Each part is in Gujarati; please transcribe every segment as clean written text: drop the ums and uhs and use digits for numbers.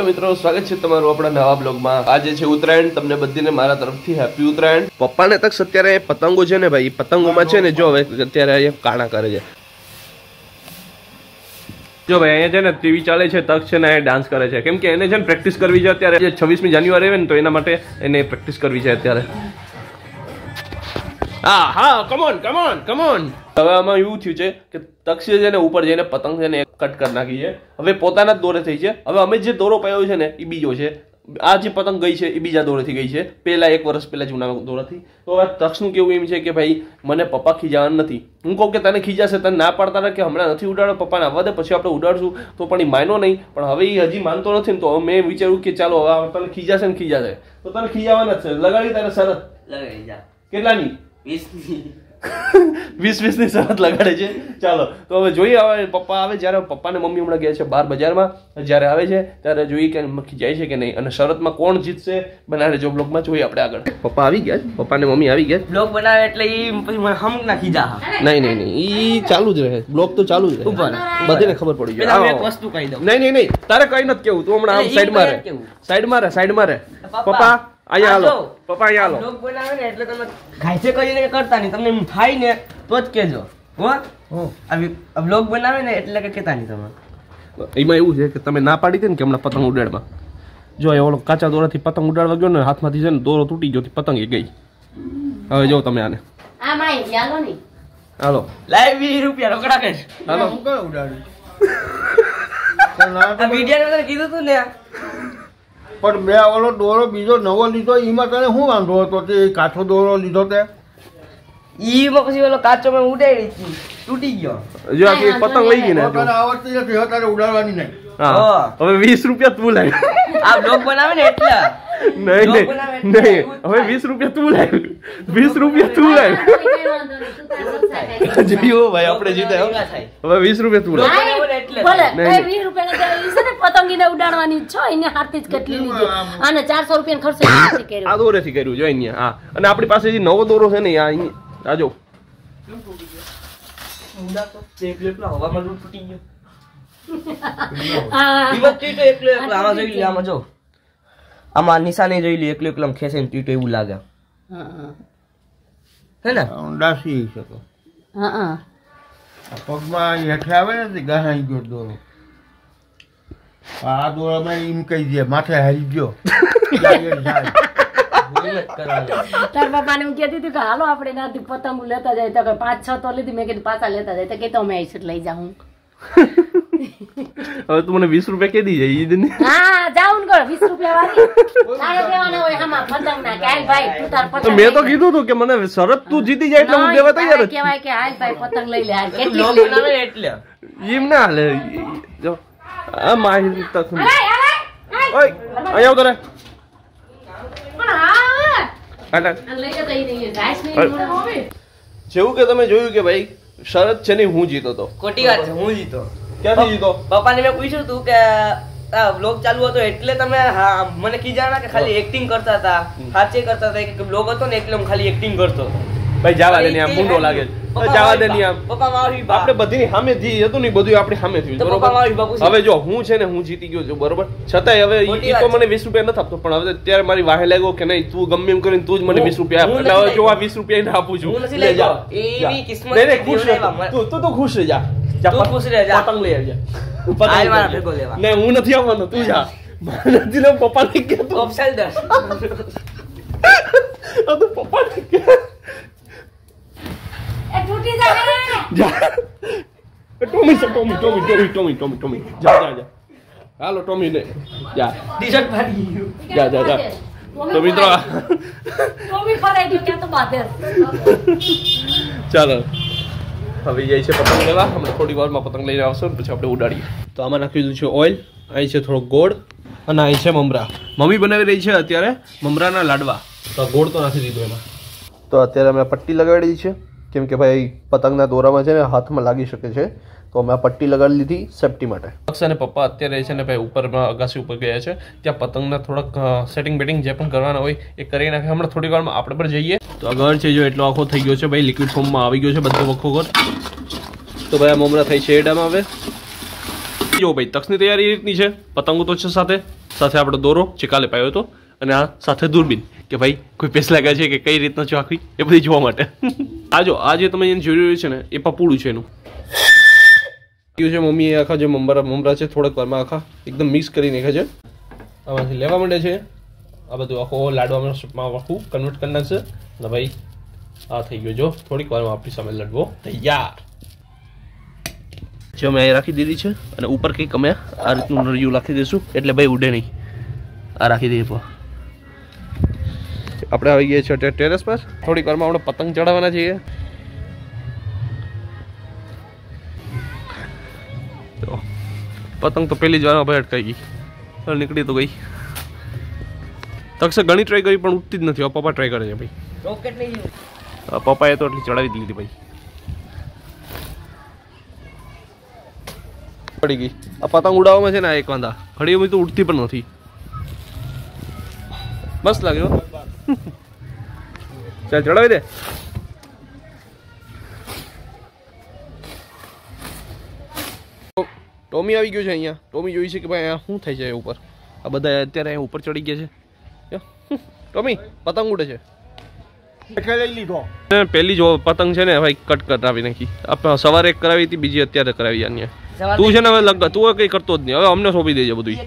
हेलो मित्रों, स्वागत है તમારું આપણા નવા બ્લોગમાં। આજે છે ઉત્તરાયણ, તમને બધીને મારા તરફથી હેપી ઉત્તરાયણ। પપ્પાને તક અત્યારે પતંગો છે ને ભાઈ, પતંગોમાં છે ને જો હવે અત્યારે અહીંયા કાણા કરે છે। જો ભાઈ અહીંયા છે ને ટીવી ચાલે છે, તક છે ને ડાન્સ કરે છે, કેમ કે એને છે ને પ્રેક્ટિસ કરવી છે અત્યારે 26મી જાન્યુઆરી આવે ને તો એના માટે એને પ્રેક્ટિસ કરવી છે અત્યારે। હા હા, કમોન કમોન કમોન। હવે આમાં એવું થયું છે કે તક્ષે છે ને ઉપર જઈને પતંગ છે ને કટ કરી નાખી છે, હવે પોતાના જ દોરે થઈ છે। હવે અમે જે દોરો પાયો છે ને એ બીજો છે, આ જે પતંગ ગઈ છે એ બીજા દોરેથી ગઈ છે, પહેલા 1 વર્ષ પહેલા જૂના દોરાથી। તો હવે તક્ષનું કેવું એમ છે કે ભાઈ મને પપ્પા ખીજાવાના નથી। હું કહું કે તને ખીજાશે, તને ના પાડતા રહે કે હમણાં નથી ઉડાડો, પપ્પાને આવવા દે પછી આપણે ઉડાડશું, તો પણ એ માન્યો નહીં। પણ હવે એ હજી માનતો નથી ને, તો મેં વિચાર્યું કે ચાલો હવે તને ખીજાશે ને ખીજાશે, તો તને ખીજાવાના જ છે। લગાડી તારે શરત લગાડી જા, કેટલાની? 20 ની શરત લગાડે છે। ચાલો તો હવે જોઈએ, હવે પપ્પા આવે, જ્યારે પપ્પા ને મમ્મી હમણાં ગયા છે બહાર બજારમાં, જ્યારે આવે છે ત્યારે જોઈએ કે મક્ખી જાય છે કે નહીં, અને શરતમાં કોણ જીતશે બનાવે જો બ્લોગમાં જોઈએ આપણે આગળ। પપ્પા આવી ગયા, પપ્પા ને મમ્મી આવી ગયા, બ્લોગ બનાવે એટલે ઈ પછી હમ ના ખીજા। નહીં ઈ ચાલુ જ રહે, બ્લોગ તો ચાલુ જ રહે, બધાને ખબર પડી જાય। પેલા એક વસ્તુ કહી દઉં, નહીં તારે કઈ નથી કેવું, તું હમણાં સાઈડમાં રહે, સાઈડમાં રહે। પપ્પા અહીંયા હાલો, પપ્પા અહીંયા હાલો। બ્લોગ બનાવે ને એટલે તમે ઘાયસે કરીને કરતા નહીં, તમને એમ થાય ને તો જ કહેજો હો। આ બ્લોગ બનાવે ને એટલે કે કહેતા નહીં તમે। એમાં એવું છે કે તમે ના પાડી હતી ને કે હમણાં પતંગ ઉડાડમાં, જો એ ઓલો કાચા દોરાથી પતંગ ઉડાડવા ગયો ને, હાથમાંથી છે ને દોરો તૂટી ગયો, પતંગ એ ગઈ। હવે જો તમે આને હાલો લાઈવ 20 રૂપિયા રોકડા કે હાલો ઉડાડું આ વિડિયો ને કીધું તું ને, પણ મેં ઓલો દોરો બીજો નવો લીધો, એમાં તને શું વાંધો હતો કે કાચો દોરો લીધો તે? ઈમાં પછી ઓલો કાચો મેં ઉડાડી તૂટી ગયો, જો આખી પતંગ લઈ ગઈ ને, તને આવડતી નથી તારે ઉડાડવાની નહીં। હા હવે 20 રૂપિયા તું લાવ, આ બ્લોગ બનાવે ને એટલે નહીં હવે 20 રૂપિયા તું લાવ, 20 રૂપિયા તું લાવ। જોયો ભાઈ આપણે જીતે, હવે 20 રૂપિયા તું લાવ એટલે ભલે 20 રૂપિયા છે ને પતંગીને ઉડાડવાની છો, એને હાથથી જ કેટલી લીધી, અને 400 રૂપિયા ખર્ચો નથી કર્યો, આ દોરેથી કર્યું જો અહીંયા। હા અને આપણી પાસે જે નવો દોરો છે ને આ જો મુંડા તો એકલો હવામાં તૂટી ગયો, ઈવત ટીટો એકલો આમાં જોઈ લે, આમાં જો આમાં નિશાને જોઈ લે, એકલો ખેંચે ને ટીટો એવું લાગે હે ને, ડાસી શકો। હા પગમાં હેઠે આવે ને ગહાઈ ગયો દોરો, આ દોરામાં એમ કહી દે માથે હારી ગયો। તાર પપ્પાને હું કહેતી હતી કે હાલો આપણે નાથી પતંગ લેતા જાય, તો 5-6 તો લીધી, મેં કીધું પાછા લેતા જાય, તો કે તો અમે આવીશ લઈ જાઉં। હવે તું મને 20 રૂપિયા કે દી જાય? હા જાઉં ને 20 રૂપિયા વાળી તારે દેવાના હોય આમાં પતંગ ના, કે હાલ ભાઈ તું તાર પતંગ, મેં તો કીધું તું કે મને શરત તું જીતી જાય એટલે હું દેવા તૈયાર જ કહેવાય કે હાલ ભાઈ પતંગ લઈ લે, હાલ કેટલી બ્લોગ બનાવે એટલે એમ ના હાલે। જો આ માહિતી તક ઓય અહીંયા આવ તો રે, જેવું કે તમે જોયું કે ભાઈ શરત છે ને હું જીતો તો, ખોટી વાત છે, હું જીતો। ક્યાંથી જીતો? પપ્પાને મેં પૂછ્યું તું કે આ બ્લોગ ચાલુ હતો એટલે તમે મને કીધા કે ખાલી એક્ટિંગ કરતા હતા, સાચે કરતા હતા, કે બ્લોગ હતો ને એટલે હું ખાલી એક્ટિંગ કરતો હતો। ભાઈ જવા દે ને, આમ મુંડો લાગે છે, જવા દે ને આમ। પપ્પા મારી આપણે બધીની સામે જી હતું ને બધું આપણી સામે થયું, બરોબર? હવે જો હું છે ને હું જીતી ગયો છું, બરોબર? છતાંય હવે ઈ તો મને 20 રૂપિયા નથી આપતો, પણ હવે અત્યારે મારી વાહે લાગ્યો કે નહીં તું ગમે એમ કરીને તું જ મને 20 રૂપિયા આપ, એટલે હવે જો આ 20 રૂપિયા એને આપું છું। લે જા, એવી કિસ્મત નહીં ખુશ રહે તું, તો ખુશ રહે, જા તું ખુશ રહે, જા પતંગ લઈ આવજે, આય મારા ભેગો લેવા। નહીં હું નથી આવવાનો, તું જા, નથી લે પપ્પા ને કે તું ઓફસાઇડ દસ આ તો પપ્પા ને કે એ તૂટી જાય જા ટોમી જા હાલો ટોમી ને જા ટી-શર્ટ ફાડી ગયું, જા તો મિત્રો ટોમી ફરાઈ ગયો કે તો બાધે। ચાલો હવે જાય છે પતંગ લેવા, હમણાં થોડી વારમાં પતંગ લઈને આવશો ને પછી આપણે ઉડાડીએ। તો આમાં નાખી દીધું છે ઓઇલ, અહીં છે થોડો ગોળ અને અહીં છે મમરા, મમ્મી બનાવી રહી છે અત્યારે મમરાના લાડવા, તો ગોળ તો નાખી દીધું એમાં। તો અત્યારે અમે પટ્ટી લગાડી દીધી છે, કેમ કે ભાઈ પતંગના દોરામાં છે ને હાથમાં લાગી શકે છે, તો અમે આ પટ્ટી લગાડી લીધી સેફટી માટે। અક્ષ અને પપ્પા અત્યારે છે ને ભાઈ ઉપરમાં અગાસી ઉપર ગયા છે, ત્યાં પતંગના થોડાક સેટિંગ બેટિંગ જે પણ કરવાના હોય એ કરી નાખે। હમણાં થોડી વારમાં આપણે પણ જઈએ। તો આ ઘર છે જો એટલો આખો થઈ ગયો છે ભાઈ, લિક્વિડ ફોર્મમાં આવી ગયો છે બધો વખો ઘર। તો ભાઈ આ મમરા થઈ છે એડામાં। હવે જો ભાઈ તક્ષની તૈયારી રીતની છે, પતંગો તો છે સાથે, સાથે આપણો દોરો જે કાલે પાયો હતો અને આ સાથે દૂરબીન કે ભાઈ કોઈ પેસ લાગ્યા છે કે કઈ રીતના છે આખી એ બધી જોવા માટે. આ જે તમે એને જોઈ રહ્યું છે ને એ પપુડું છે એનું છે. મમ્મીએ આખા જે મમરા છે થોડાક વારમાં આખા એકદમ મિક્સ કરી નાખ્યા છે. આમાંથી લેવા માંડે છે. આ બધું આખો લાડવામાં આખું કન્વર્ટ કરી નાખશે ને ભાઈ આ થઈ ગયો. જો થોડીક વારમાં આપણી સામે લાડવો તૈયાર. જો મેં અહીં રાખી દીધી છે અને ઉપર કંઈક અમે આ રીતનું નળિયું રાખી દઈશું એટલે ભાઈ ઉડે નહીં. આ રાખી દઈએ આપણે આવી ગયા છીએ ટેરેસ પર. થોડીક વારમાં આપણે પતંગ ચડાવવાના છીએ. પતંગ તો પહેલી જ વારમાં ભાઈ અટકાઈ ગઈ, નીકળી તો ગઈ. તક્ષે ઘણી ટ્રાય કરી પણ ઉઠતી જ નથી. પપ્પા ટ્રાય કરે છે ભાઈ. રોકેટ નહીં પપ્પાએ તો એટલી ચડાવી જ લીધી ભાઈ. પડી ગઈ. આ પતંગ ઉડાવવામાં છે ને એક વાંધા ઘડીઓમાં તો ઉડતી પણ નથી. મસ્ત લાગ્યો. ચાલ ચડાવી દે. ટોમી આવી ગયો છે અહીંયા. ટોમી જોઈ છે કે ભાઈ અહીંયા શું થાય છે ઉપર. આ બધા અત્યારે અહીંયા ઉપર ચડી ગયા છે. ટોમી પતંગ ઉડે છે. લઈ લીધો. પહેલી જો પતંગ છે ને ભાઈ કટ કરાવી નાખી. આપણે સવારે એક કરાવી હતી, બીજી અત્યારે કરાવી. અહીંયા તું છે ને હવે લગ તું કઈ કરતો જ નહીં. હવે અમને સોંપી દેજે બધું.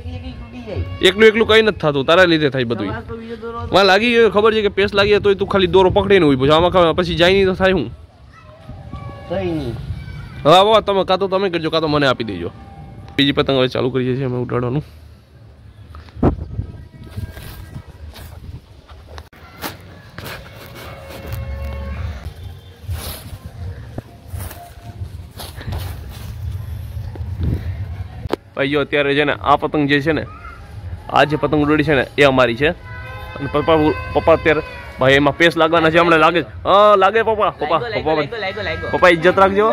એકલું કઈ નથી થતું, તારા લીધે થાય બધું. મને લાગી ખબર છે કે પેસ લાગી તો તું ખાલી દોરો પકડીને ઉભો છે. આમાં પછી જાય નહીં તો થાય હું. હા બાબા તમે કાં તો તમે કરજો કાં તો મને આપી દેજો. બીજી પતંગ હવે ચાલુ કરીએ છીએ અમે ઉડાડવાનું. ભાઈ જો અત્યારે છે ને આ પતંગ જે છે ને આ જે પતંગ ઉડાડી છે ને એ અમારી છે. અને પપ્પા અત્યારે ભાઈ એમાં પેસ લાગવાના છે. હમણાં લાગે હા લાગે પપ્પા ઇજ્જત રાખજો.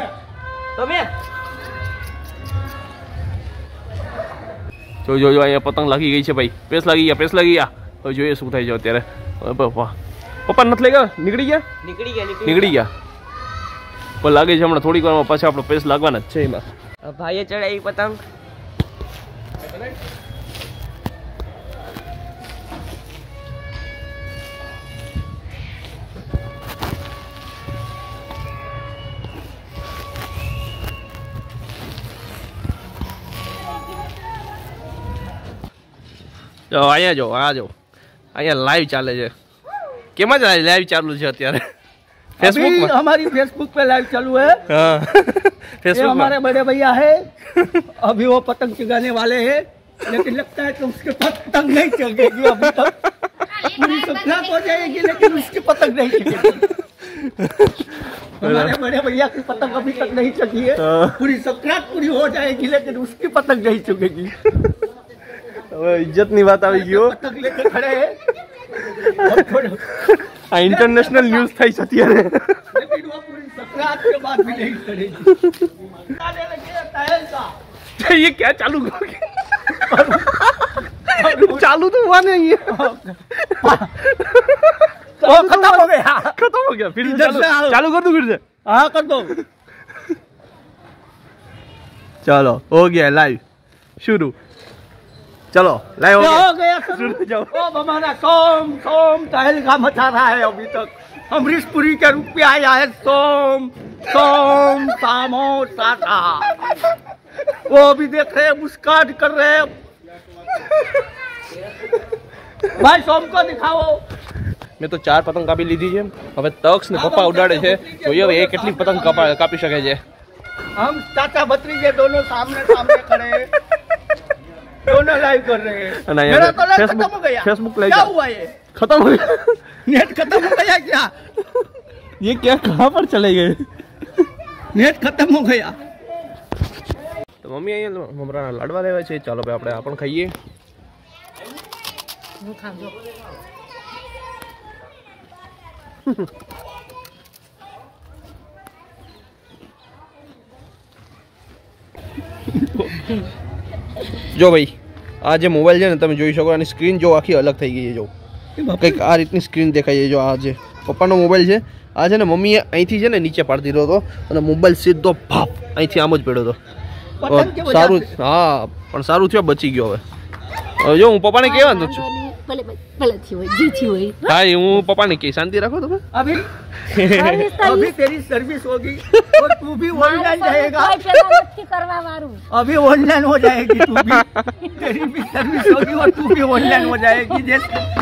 જો અહીંયા પતંગ લાગી ગઈ છે ભાઈ. પેસ લાગી ગયા. હવે જોઈએ શું થાય છે અત્યારે. પપ્પા નથી લાગ્યા? નીકળી ગયા પણ લાગે છે હમણાં થોડીક વારમાં પાછા આપણો પેસ લાગવાના જ છે એમાં. ભાઈએ ચડાવી પતંગ. અહીંયા જો અહીંયા લાઈવ ચાલે છે. કેમાં લાઈવ ચાલુ છે અત્યારે? फेसबुक में हमारी फेसबुक पे लाइव चालू है। हाँ फेसबुक हमारे बड़े भैया है, अभी वो पतंग चगाने वाले हैं, लेकिन लगता है कि उसके पतंग नहीं चगेगी अभी तक। पूरी संक्रांत हो जाएगी लेकिन उसकी पतंग नहीं चगेगी। हमारे बड़े भैया की पतंग अभी तक नहीं चगी है। पूरी संक्रांत पूरी हो जाएगी लेकिन उसकी पतंग नहीं चगेगी। इज्जत नहीं बात આવી ગયો। पतंग लेकर खड़े हैं। आ इंटरनेशनल न्यूज़ થઈ છે અત્યારે। लेकिन वो पूरी संक्रांत के बाद भी नहीं चढ़ेगी। आने लगे टायर का। ये क्या चालू हो गया? चालू तो हुआ नहीं है। वो खत्म हो गया। खत्म हो गया। फिर इधर से आओ। चालू कर दो फिर से। हाँ कर दो। चलो हो गया लाइव शुरू। चलो लाइव हो हो गया शुरू जाओ। ओ हमारा सोम सोम टहल का मचा रहा है अभी तक। अमरीशपुरी के रूप में आया है सोम सोम सामो साटा। वो भी देख रहे हैं, मुस्कान कर रहे हैं। भाई सोम को दिखाओ। મેં તો 4 પતંગ કાપી લીધી છે। હવે તક્ષ ને પપ્પા ઉડાડે છે, જોઈએ હવે એ કેટલી પતંગ કાપી શકે છે। हम चाचा भतीजे दोनों सामने सामने खड़े हैं, दोनों लाइव कर रहे हैं। मेरा तो लाइव खत्म हो गया। फेसबुक लाइव क्या हुआ ये? खत्म हो गया। नेट खत्म हो गया क्या? ये क्या कहाँ पर चले गए? नेट खत्म हो गया। તો મમ્મી અહીંયા મમરાના લાડવા લેવા છે, ચાલો ભાઈ આપણે આ પણ ખાઈએ। જો ભાઈ આ જે મોબાઈલ છે ને તમે જોઈ શકો, આની સ્ક્રીન જો આખી અલગ થઈ ગઈ છે। જો કંઈક આ રીતની સ્ક્રીન દેખાય છે। જો આ જે પપ્પાનો મોબાઈલ છે, આ છે ને મમ્મીએ અહીંથી છે ને નીચે પાડી દીધો હતો અને મોબાઈલ સીધો ભાપ અહીંથી આમ જ પડ્યો હતો। સારું, હા પણ સારું થયું બચી ગયો। હવે જો હું પપ્પાને કહેવાનો છું. ભલે ભલે થયું હોય જી થયું હોય. હા એ હું પપ્પાને કહી શાંતિ રાખો તમે. अभी સર્વિસ તો अभी तेरी सर्विस होगी और तू भी ऑनलाइन जाएगा. કોઈ પેલા નથી કરવા વાળું. अभी ऑनलाइन हो जाएगी तू भी. तेरी भी सर्विस होगी और तू भी ऑनलाइन हो जाएगी.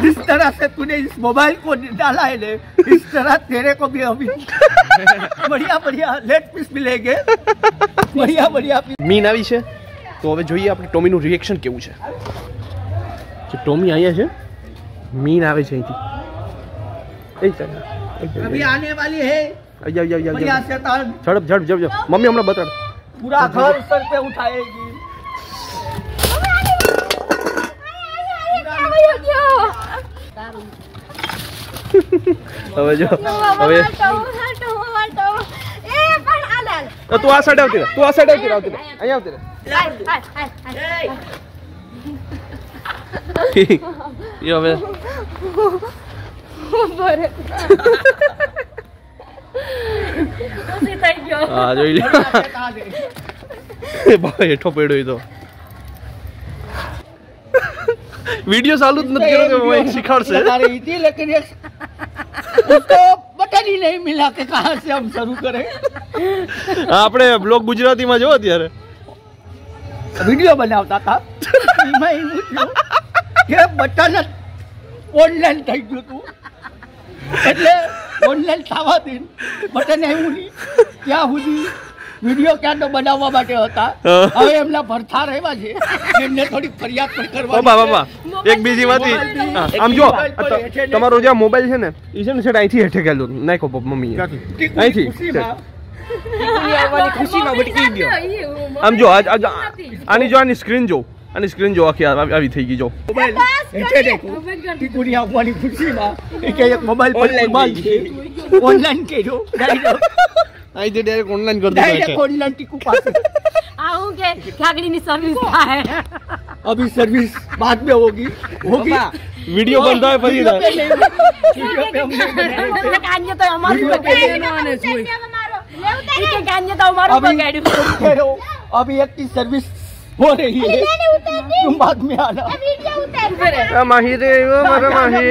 जिस तरह से तूने इस मोबाइल को डाला है ने, इस तरह तेरे को भी अभी बढ़िया बढ़िया लेग पीस मिलेंगे. बढ़िया बढ़िया पीस. મીન આવી છે તો હવે જોઈએ આપણે ટોમીનું રિએક્શન કેવું છે. જે ટોમી અહીંયા છે મીન આવે છે અહીંથી. એ ચાલ अभी आने वाली है बढ़िया शैतान. ઝડપ ઝડપ ઝડપ ઝડપ. મમ્મી હમણાં બતાડ. पूरा घर सर पे उठाएगी. હવે જો હવે તું આ સાઈડ આવતી રહે. તું આ સાઈડ આવતી રહે. અહીંયા આવતી રહે. એ હવે હા જોઈ લે. ભાઈ હેઠો પડ્યો એ તો વિડિયો ચાલુ જ નથી કર્યો કે મમ્મી શીખવાડશે. लगा रही थी लेकिन ये उसको बटन ही नहीं मिला कि कहाँ से हम शुरू करें. આપણે બ્લોગ ગુજરાતીમાં જો અત્યારે वीडियो बनाता था मैं એવું થયું કે બટન ઓનલાઈન થઈ ગયું હતું એટલે ઓનલાઈન થવા દે બટન આવ્યું નહીં ત્યાં સુધી વિડીયો ક્યાં તો બનાવવા માટે હતા. હવે એમના ભરથા રહેવા છે એમને થોડી ફરિયાદ પણ કરવા. બાબા બાબા એક બીજી વાત આમ જો તમારો જે મોબાઈલ છે ને એ છે ને અહીંથી હેઠે ગયેલો નાખો મમ્મી અહીંથી ખુશીમાં ભટકી ગયો. આમ જો આની જો આની સ્ક્રીન જો આખી આવી થઈ ગઈ જો. મોબાઈલ હેઠે દેખો ટીકુની આવવાની ખુશીમાં એક મોબાઈલ પર ઓનલાઈન કર્યો અહીંથી ડાયરેક્ટ ઓનલાઈન કરી દીધો डायरेक्ट ऑनलाइन टीकू पास. આવું કે કાગડીની સર્વિસ થાય. अभी सर्विस बाद में होगी વિડીયો બંધ થાય પછી થાય. वीडियो पे हम नहीं बनाएंगे. કાંજે તો અમારું वीडियो पे બગાડ્યું. ઈ કે કાંજે તો અમારું બગાડ્યું. करो अभी एक की सर्विस हो रही है तुम बाद में आना. માહી રે મારા માહી